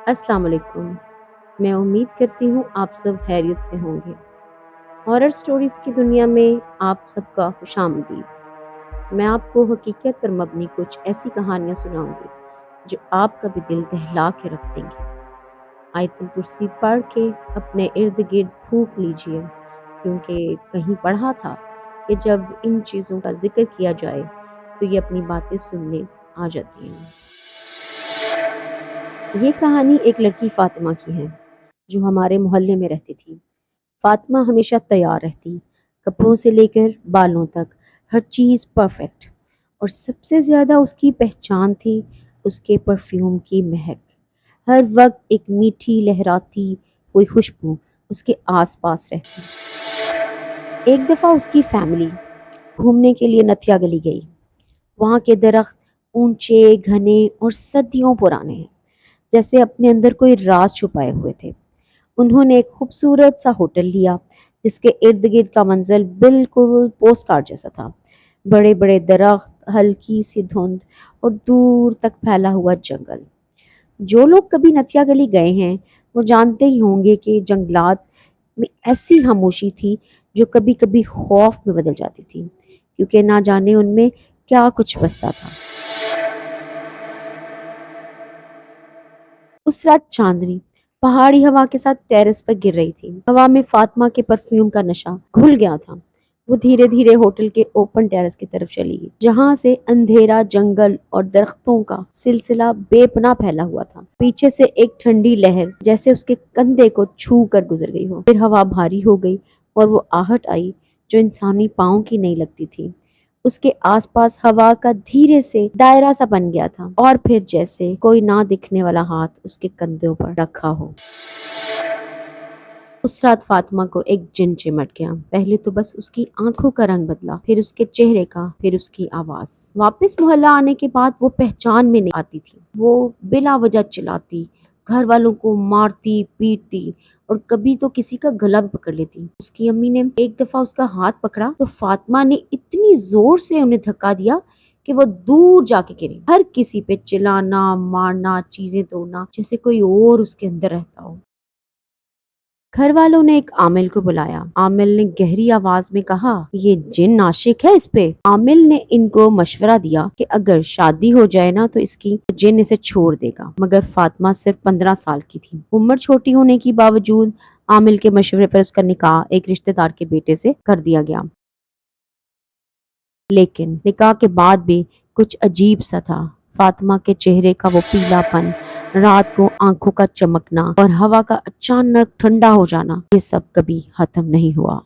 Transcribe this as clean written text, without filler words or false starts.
السلام علیکم۔ میں امید کرتی ہوں آپ سب خیریت سے ہوں گے۔ ہارر سٹوریز کی دنیا میں آپ سب کا خوش آمدید۔ میں آپ کو حقیقت پر مبنی کچھ ایسی کہانیاں سناؤں گی جو آپ کا بھی دل دہلا کے رکھ دیں گے۔ آیت الکرسی پڑھ کے اپنے ارد گرد پھونک لیجئے، کیونکہ کہیں پڑھا تھا کہ جب ان چیزوں کا ذکر کیا جائے تو یہ اپنی باتیں سننے آ جاتی ہیں۔ یہ کہانی ایک لڑکی فاطمہ کی ہے جو ہمارے محلے میں رہتی تھی۔ فاطمہ ہمیشہ تیار رہتی، کپڑوں سے لے کر بالوں تک ہر چیز پرفیکٹ، اور سب سے زیادہ اس کی پہچان تھی اس کے پرفیوم کی مہک۔ ہر وقت ایک میٹھی لہراتی کوئی خوشبو اس کے آس پاس رہتی۔ ایک دفعہ اس کی فیملی گھومنے کے لیے نتیا گلی گئی۔ وہاں کے درخت اونچے، گھنے اور صدیوں پرانے ہیں، جیسے اپنے اندر کوئی راز چھپائے ہوئے تھے۔ انہوں نے ایک خوبصورت سا ہوٹل لیا جس کے ارد گرد کا منظر بالکل پوسٹ کارڈ جیسا تھا۔ بڑے بڑے درخت، ہلکی سی دھند اور دور تک پھیلا ہوا جنگل۔ جو لوگ کبھی نتیا گلی گئے ہیں وہ جانتے ہی ہوں گے کہ جنگلات میں ایسی خاموشی تھی جو کبھی کبھی خوف میں بدل جاتی تھی، کیونکہ نہ جانے ان میں کیا کچھ بستا تھا۔ اس رات چاندنی پہاڑی ہوا کے ساتھ ٹیرس پر گر رہی تھی۔ ہوا میں فاطمہ کے پرفیوم کا نشہ گھل گیا تھا۔ وہ دھیرے دھیرے ہوٹل کے اوپن ٹیرس کی طرف چلی گئی، جہاں سے اندھیرا جنگل اور درختوں کا سلسلہ بے پناہ پھیلا ہوا تھا۔ پیچھے سے ایک ٹھنڈی لہر جیسے اس کے کندھے کو چھو کر گزر گئی ہو۔ پھر ہوا بھاری ہو گئی اور وہ آہٹ آئی جو انسانی پاؤں کی نہیں لگتی تھی۔ اس کے آس پاس ہوا کا دھیرے سے دائرہ سا بن گیا تھا، اور پھر جیسے کوئی نہ دکھنے والا ہاتھ اس کے کندھوں پر رکھا ہو۔ اس رات فاطمہ کو ایک جن چمٹ گیا۔ پہلے تو بس اس کی آنکھوں کا رنگ بدلا، پھر اس کے چہرے کا، پھر اس کی آواز۔ واپس محلہ آنے کے بعد وہ پہچان میں نہیں آتی تھی۔ وہ بلا وجہ چلاتی، گھر والوں کو مارتی پیٹتی، اور کبھی تو کسی کا گلا بھی پکڑ لیتی۔ اس کی امی نے ایک دفعہ اس کا ہاتھ پکڑا تو فاطمہ نے اتنی زور سے انہیں دھکا دیا کہ وہ دور جا کے گری۔ ہر کسی پہ چلانا، مارنا، چیزیں توڑنا، جیسے کوئی اور اس کے اندر رہتا ہو۔ گھر والوں نے ایک عامل کو بلایا۔ عامل نے گہری آواز میں کہا، یہ جن عاشق ہے اس پہ۔ عامل نے ان کو مشورہ دیا کہ اگر شادی ہو جائے نا تو اس کی جن اسے چھوڑ دے گا، مگر فاطمہ صرف 15 سال کی تھی۔ عمر چھوٹی ہونے کی باوجود عامل کے مشورے پر اس کا نکاح ایک رشتہ دار کے بیٹے سے کر دیا گیا۔ لیکن نکاح کے بعد بھی کچھ عجیب سا تھا۔ فاطمہ کے چہرے کا وہ پیلا پن، رات کو آنکھوں کا چمکنا اور ہوا کا اچانک ٹھنڈا ہو جانا، یہ سب کبھی ختم نہیں ہوا۔